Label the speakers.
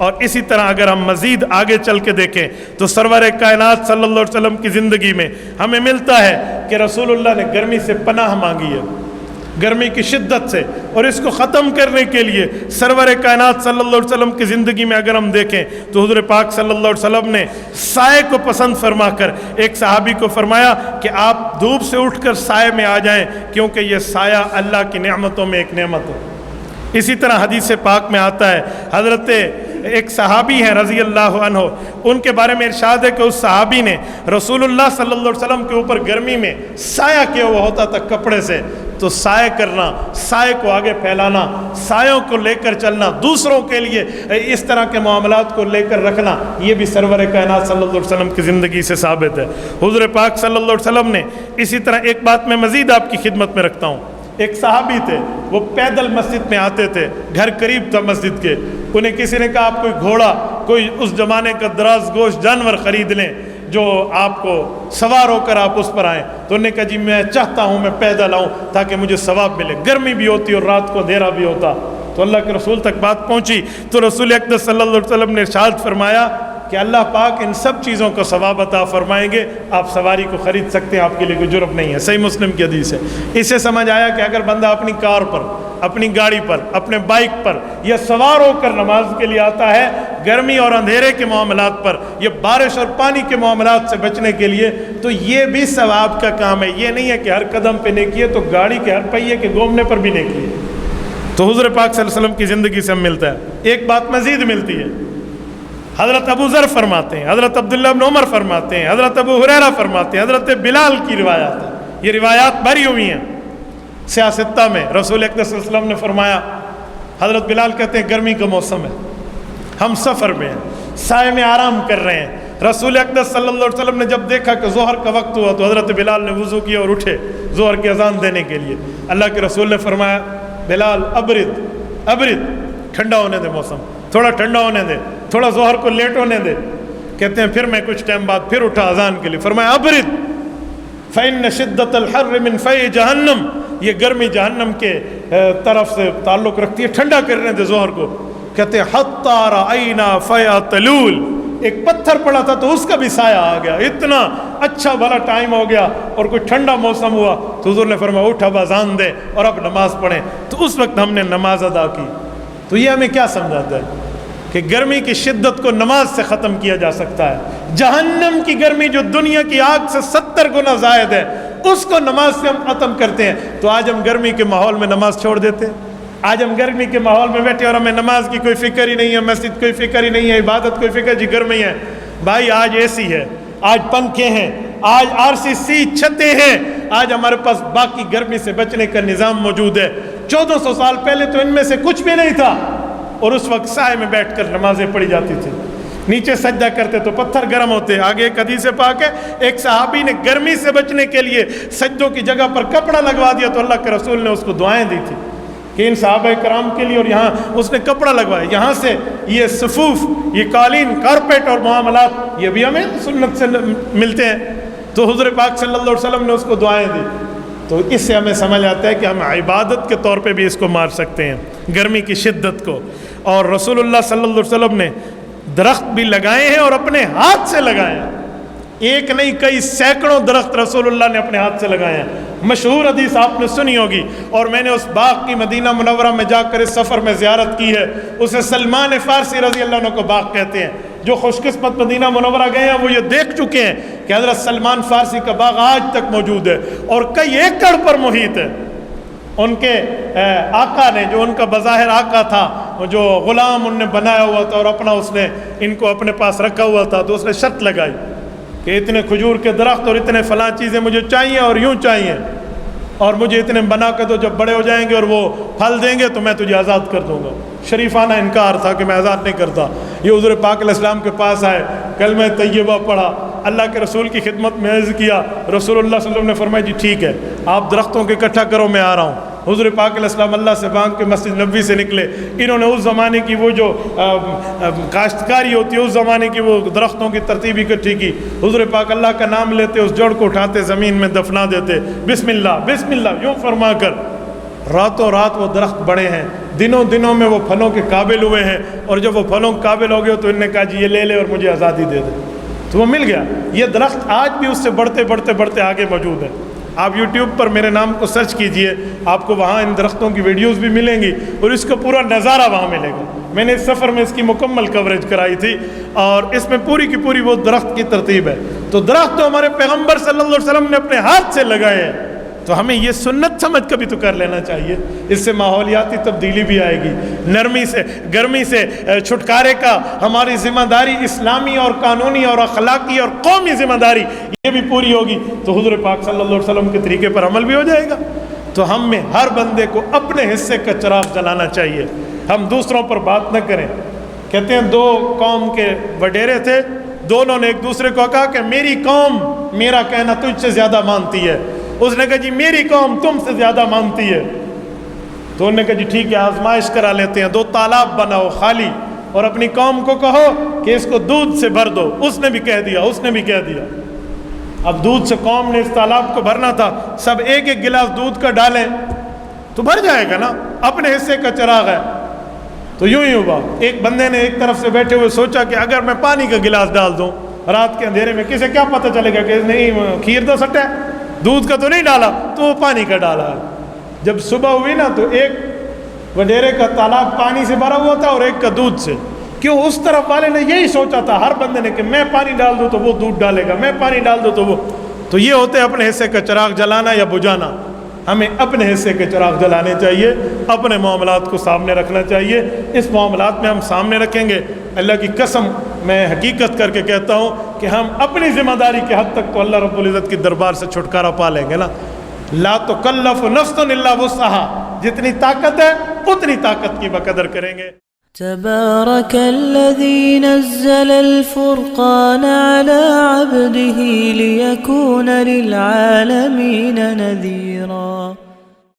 Speaker 1: اور اسی طرح اگر ہم مزید آگے چل کے دیکھیں تو سرور کائنات صلی اللہ علیہ وسلم کی زندگی میں ہمیں ملتا ہے کہ رسول اللہ نے گرمی سے پناہ مانگی ہے، گرمی کی شدت سے، اور اس کو ختم کرنے کے لیے سرور کائنات صلی اللہ علیہ وسلم کی زندگی میں اگر ہم دیکھیں تو حضور پاک صلی اللہ علیہ وسلم نے سائے کو پسند فرما کر ایک صحابی کو فرمایا کہ آپ دھوپ سے اٹھ کر سائے میں آ جائیں، کیونکہ یہ سایہ اللہ کی نعمتوں میں ایک نعمت ہے۔ اسی طرح حدیث پاک میں آتا ہے، حضرت ایک صحابی ہیں رضی اللہ عنہ، ان کے بارے میں ارشاد ہے کہ اس صحابی نے رسول اللہ صلی اللہ علیہ وسلم کے اوپر گرمی میں سایہ کیا ہوا ہوتا تھا کپڑے سے، تو سائے کرنا، سائے کو آگے پھیلانا، سایوں کو لے کر چلنا، دوسروں کے لیے اس طرح کے معاملات کو لے کر رکھنا، یہ بھی سرور کائنات صلی اللہ علیہ وسلم کی زندگی سے ثابت ہے۔ حضور پاک صلی اللہ علیہ وسلم نے اسی طرح ایک بات میں مزید آپ کی خدمت میں رکھتا ہوں، ایک صحابی تھے، وہ پیدل مسجد میں آتے تھے، گھر قریب تھا مسجد کے، انہیں کسی نے کہا آپ کوئی گھوڑا، کوئی اس زمانے کا دراز گوشت جانور خرید لیں جو آپ کو سوار ہو کر آپ اس پر آئیں، تو انہوں نے کہا جی میں چاہتا ہوں میں پیدل آؤں تاکہ مجھے ثواب ملے، گرمی بھی ہوتی اور رات کو اندھیرا بھی ہوتا۔ تو اللہ کے رسول تک بات پہنچی تو رسول اقدس صلی اللہ علیہ وسلم نے ارشاد فرمایا کہ اللہ پاک ان سب چیزوں کو ثواب عطا فرمائیں گے، آپ سواری کو خرید سکتے ہیں، آپ کے لیے کوئی جرم نہیں ہے۔ صحیح مسلم کی حدیث ہے۔ اس سے سمجھ آیا کہ اگر بندہ اپنی کار پر، اپنی گاڑی پر، اپنے بائک پر یا سوار ہو کر نماز کے لیے آتا ہے، گرمی اور اندھیرے کے معاملات پر یا بارش اور پانی کے معاملات سے بچنے کے لیے، تو یہ بھی ثواب کا کام ہے۔ یہ نہیں ہے کہ ہر قدم پہ نیکی ہے تو گاڑی کے ہر پہیے کے گھومنے پر بھی نیکی ہے۔ تو حضور پاک صلی اللہ علیہ وسلم کی زندگی سے ہم ملتا ہے۔ ایک بات مزید ملتی ہے، حضرت ابو ذر فرماتے ہیں، حضرت عبداللہ بن عمر فرماتے ہیں، حضرت ابو ہریرہ فرماتے ہیں، حضرت بلال کی روایات ہیں، یہ روایات بھری ہوئی ہیں سیاستہ میں۔ رسول اکرم صلی اللہ علیہ وسلم نے فرمایا، حضرت بلال کہتے ہیں گرمی کا موسم ہے، ہم سفر میں ہیں، سائے میں آرام کر رہے ہیں۔ رسول اکرم صلی اللہ علیہ وسلم نے جب دیکھا کہ ظہر کا وقت ہوا تو حضرت بلال نے وضو کیا اور اٹھے ظہر کی اذان دینے کے لیے۔ اللہ کے رسول نے فرمایا بلال ابرد، ٹھنڈا ہونے دے، موسم تھوڑا ٹھنڈا ہونے دے، تھوڑا ظہر کو لیٹ ہونے دے۔ کہتے ہیں پھر میں کچھ ٹائم بعد پھر اٹھا اذان کے لیے، فرمایا ابرد فإن شدت الحر من فی جہنم، یہ گرمی جہنم کے طرف سے تعلق رکھتی ہے، ٹھنڈا کرنے دے ظہر کو۔ کہتے ہیں حتی رأینا فیع تلول، ایک پتھر پڑا تھا تو اس کا بھی سایہ آ گیا، اتنا اچھا بھلا ٹائم ہو گیا اور کوئی ٹھنڈا موسم ہوا تو حضور نے فرمایا اٹھ اب اذان دے اور اب نماز پڑھیں۔ تو اس وقت ہم نے نماز ادا کی۔ تو یہ ہمیں کیا سمجھاتا ہے کہ گرمی کی شدت کو نماز سے ختم کیا جا سکتا ہے۔ جہنم کی گرمی جو دنیا کی آگ سے 70 گنا زائد ہے، اس کو نماز سے ہم ختم کرتے ہیں۔ تو آج ہم گرمی کے ماحول میں نماز چھوڑ دیتے ہیں، آج ہم گرمی کے ماحول میں بیٹھے اور ہمیں نماز کی کوئی فکر ہی نہیں ہے، مسجد کوئی فکر ہی نہیں ہے، عبادت کوئی فکر، جی گرمی ہے۔ بھائی آج اے سی ہے، آج پنکھے ہیں، آج RCC چھتیں ہیں، آج ہمارے پاس باقی گرمی سے بچنے کا نظام موجود ہے۔ 1400 سال پہلے تو ان میں سے کچھ بھی نہیں تھا، اور اس وقت سائے میں بیٹھ کر نمازیں پڑھی جاتی تھی، نیچے سجدہ کرتے تو پتھر گرم ہوتے۔ آگے ایک حدیث پاک ہے، ایک صحابی نے گرمی سے بچنے کے لیے سجدوں کی جگہ پر کپڑا لگوا دیا تو اللہ کے رسول نے اس کو دعائیں دی تھی کہ ان صحابہ کرام کے لیے، اور یہاں اس نے کپڑا لگوایا۔ یہاں سے یہ صفوف، یہ قالین، کارپیٹ اور معاملات، یہ بھی ہمیں سنت سے ملتے ہیں۔ تو حضور پاک صلی اللہ علیہ وسلم نے اس کو دعائیں دی۔ تو اس سے ہمیں سمجھ آتا ہے کہ ہم عبادت کے طور پہ بھی اس کو مار سکتے ہیں، گرمی کی شدت کو۔ اور رسول اللہ صلی اللہ علیہ وسلم نے درخت بھی لگائے ہیں اور اپنے ہاتھ سے لگائے ہیں، ایک نہیں کئی سینکڑوں درخت رسول اللہ نے اپنے ہاتھ سے لگائے ہیں۔ مشہور حدیث آپ نے سنی ہوگی، اور میں نے اس باغ کی مدینہ منورہ میں جا کر اس سفر میں زیارت کی ہے، اسے سلمان فارسی رضی اللہ عنہ کو باغ کہتے ہیں۔ جو خوش قسمت مدینہ منورہ گئے ہیں وہ یہ دیکھ چکے ہیں کہ حضرت سلمان فارسی کا باغ آج تک موجود ہے اور کئی ایکڑ پر محیط ہے۔ ان کے آقا نے، جو ان کا بظاہر آقا تھا، جو غلام ان نے بنایا ہوا تھا اور اپنا اس نے ان کو اپنے پاس رکھا ہوا تھا، تو اس نے شرط لگائی کہ اتنے کھجور کے درخت اور اتنے فلاں چیزیں مجھے چاہیے اور یوں چاہیے، اور مجھے اتنے بنا کے دو، جب بڑے ہو جائیں گے اور وہ پھل دیں گے تو میں تجھے آزاد کر دوں گا۔ شریفانہ انکار تھا کہ میں آزاد نہیں کرتا۔ یہ حضور پاک علیہ السلام کے پاس آئے، کلمہ طیبہ پڑھا، اللہ کے رسول کی خدمت میں عرض کیا، رسول اللہ صلی اللہ علیہ وسلم نے فرمایا جی ٹھیک ہے، آپ درختوں کے اکٹھا کرو، میں آ رہا ہوں۔ حضور پاک علیہ السلام اللہ سے مانگ کے مسجد نبوی سے نکلے۔ انہوں نے اس زمانے کی وہ جو کاشتکاری ہوتی ہے، اس زمانے کی وہ درختوں کی ترتیب اکٹھی کی۔ حضور پاک اللہ کا نام لیتے، اس جڑ کو اٹھاتے، زمین میں دفنا دیتے، بسم اللہ بسم اللہ یوں فرما کر راتوں رات وہ درخت بڑے ہیں، دنوں دنوں میں وہ پھلوں کے قابل ہوئے ہیں، اور جب وہ پھلوں کے قابل ہو گئے تو انہوں نے کہا جی یہ لے لے اور مجھے آزادی دے دے، تو وہ مل گیا۔ یہ درخت آج بھی اس سے بڑھتے بڑھتے بڑھتے آگے موجود ہے۔ آپ یوٹیوب پر میرے نام کو سرچ کیجئے، آپ کو وہاں ان درختوں کی ویڈیوز بھی ملیں گی اور اس کا پورا نظارہ وہاں ملے گا۔ میں نے اس سفر میں اس کی مکمل کوریج کرائی تھی، اور اس میں پوری کی پوری وہ درخت کی ترتیب ہے۔ تو درخت تو ہمارے پیغمبر صلی اللہ علیہ وسلم نے اپنے ہاتھ سے لگائے ہیں، تو ہمیں یہ سنت سمجھ کبھی تو کر لینا چاہیے۔ اس سے ماحولیاتی تبدیلی بھی آئے گی، نرمی سے گرمی سے چھٹکارے کا ہماری ذمہ داری اسلامی اور قانونی اور اخلاقی اور قومی ذمہ داری یہ بھی پوری ہوگی، تو حضور پاک صلی اللہ علیہ وسلم کے طریقے پر عمل بھی ہو جائے گا۔ تو ہم میں ہر بندے کو اپنے حصے کا چراغ جلانا چاہیے، ہم دوسروں پر بات نہ کریں۔ کہتے ہیں دو قوم کے وڈیرے تھے، دونوں نے ایک دوسرے کو کہا کہ میری قوم میرا کہنا تجھ سے زیادہ مانتی ہے، اس نے کہا جی میری قوم تم سے زیادہ مانتی ہے، تو انہوں نے کہا جی ٹھیک ہے آزمائش کرا لیتے ہیں، 2 تالاب بناؤ خالی اور اپنی قوم کو کہو کہ اس کو دودھ سے بھر دو۔ اس نے بھی کہہ دیا، اس نے بھی کہہ دیا۔ اب دودھ سے قوم نے اس تالاب کو بھرنا تھا، سب ایک ایک گلاس دودھ کا ڈالیں تو بھر جائے گا نا، اپنے حصے کا چراغ ہے۔ تو یوں ہی ہوا، ایک بندے نے ایک طرف سے بیٹھے ہوئے سوچا کہ اگر میں پانی کا گلاس ڈال دوں رات کے اندھیرے میں، کسے کیا پتہ چلے گا کہ نہیں کھیر تو سٹا ہے، دودھ کا تو نہیں ڈالا، تو وہ پانی کا ڈالا ہے۔ جب صبح ہوئی نا تو ایک وڈیرے کا تالاب پانی سے بھرا ہوا تھا اور ایک کا دودھ سے۔ کیوں؟ اس طرف والے نے یہی سوچا تھا ہر بندے نے کہ میں پانی ڈال دوں تو وہ دودھ ڈالے گا، میں پانی ڈال دوں تو وہ۔ تو یہ ہوتے ہیں اپنے حصے کا چراغ جلانا یا بجھانا۔ ہمیں اپنے حصے کے چراغ جلانے چاہیے، اپنے معاملات کو سامنے رکھنا چاہیے۔ اس معاملات میں ہم سامنے رکھیں گے، اللہ کی قسم میں حقیقت کر کے کہتا ہوں کہ ہم اپنی ذمہ داری کے حد تک تو اللہ رب العزت کی دربار سے چھٹکارا پا لیں گے نا۔ لا تکلف نفس الا وسعها، جتنی طاقت ہے اتنی طاقت کی بقدر کریں گے۔
Speaker 2: تبارك الذي نزل الفرقان على عبده ليكون للعالمين نذيرا۔